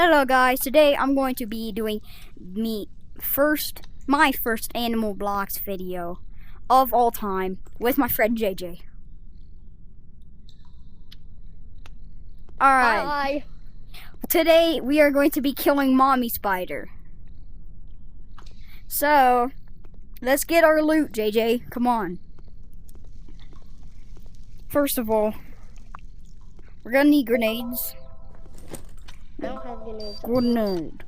Hello guys, today I'm going to be doing my first Animal Blocks video of all time with my friend JJ. Alright, Hi. today we are going to be killing Mommy Spider. So, let's get our loot, JJ. Come on. First of all, we're gonna need grenades. I don't have grenades. Grenade.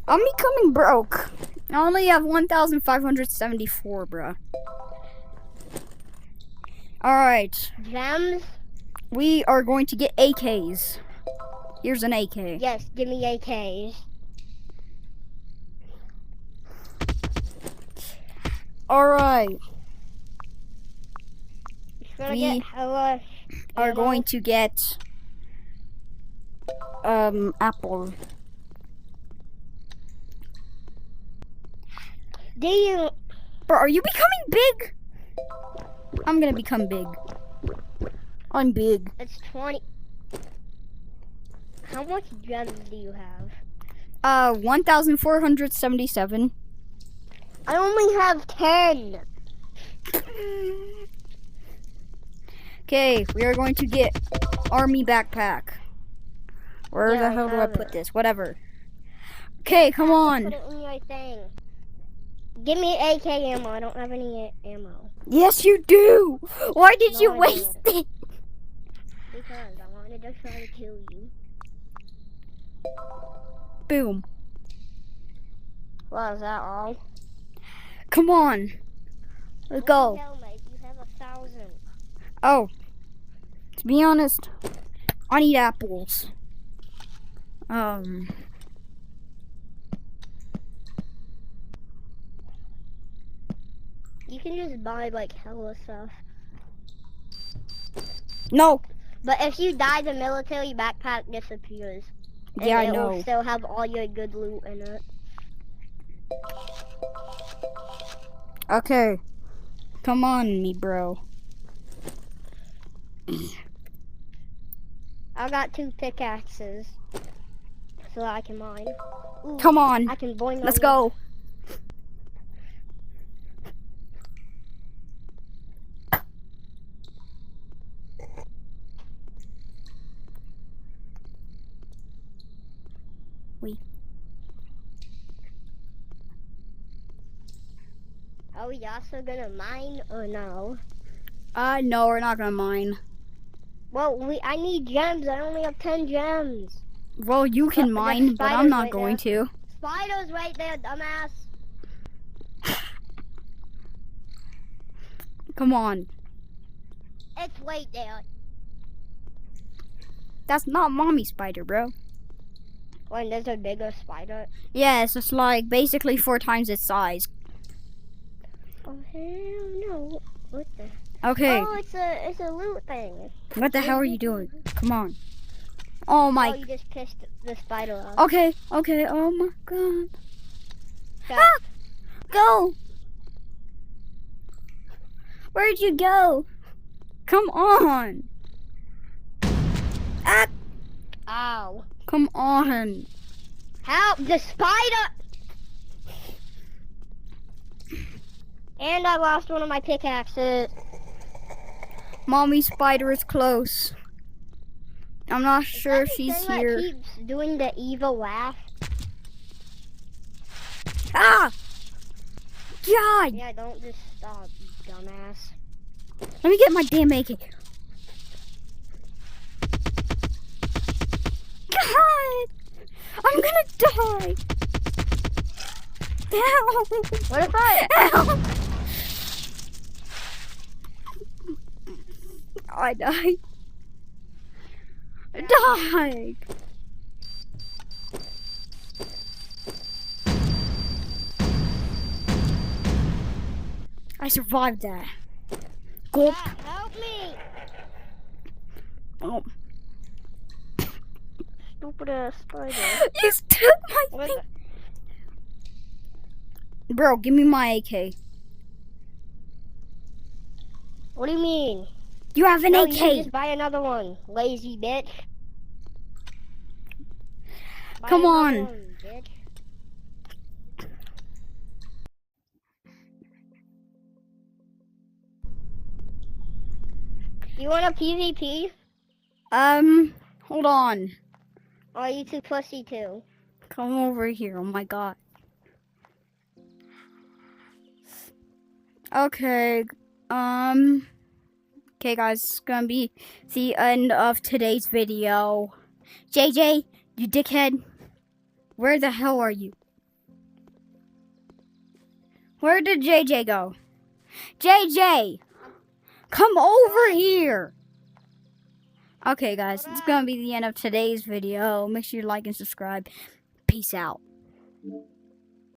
I'm becoming broke. I only have 1,574, bruh. Alright. Gems? We are going to get AKs. Here's an AK. Yes, give me AKs. Alright. We are going to get apple. Do you? Bro, are you becoming big? I'm gonna become big. I'm big. It's 20. How much gems do you have? 1,477. I only have 10. Okay, we are going to get army backpack. Where Yeah, the hell do I have put it. this? Whatever. Okay, come on. Put it in your thing. Give me AK ammo. I don't have any ammo. Yes, you do. Why did No, you I waste it? Because I wanted to try to kill you. Boom. Well, is that all? Come on. Let's go. Helmet, you have 1,000. Oh, to be honest, I need apples. You can just buy like hella stuff. No. But if you die, the military backpack disappears. And Yeah, I it know. will still have all your good loot in it. Okay. Come on, me bro. I got 2 pickaxes. So that I can mine. Ooh, Come on. I can boing Let's on go. Are we also gonna mine or no? No, we're not gonna mine. Well, I need gems. I only have 10 gems. Well, you can There's mine, but I'm spiders not right going to. Spiders right there, dumbass. Come on. It's right there. That's not Mommy Spider, bro. When there's a bigger spider. Yeah, it's just like basically 4 times its size. Oh hell no! What the? Okay. Oh, it's a loot thing. What the hell are you doing? Come on. Oh my. Oh, you just pissed the spider off. Okay. Okay. Oh my god. Go. Ah! Go. Where'd you go? Come on. Ah! Ow! Come on. Help! The spider! And I lost one of my pickaxes. Mommy Spider is close. I'm not sure if she's Thing that here. keeps doing the evil laugh. Ah! God! Yeah, don't just stop, you dumbass. Let me get my damn AK. God! I'm gonna die! Help! What if I? Help! I died. I died! I survived that. Gulp. Help me! Oh. Stupid ass spider. You took my What thing. the- Bro, give me my AK. What do you mean? You have an No, AK. you can just buy another one, lazy bitch. Come I on. ain't going, bitch. You want a PvP? Hold on. Or are you too pussy too? Come over here. Oh my god. Okay. Okay, guys. It's gonna be the end of today's video. JJ, you dickhead. Where the hell are you? Where did JJ go? JJ! Come over here! Okay, guys. It's gonna be the end of today's video. Make sure you like and subscribe. Peace out.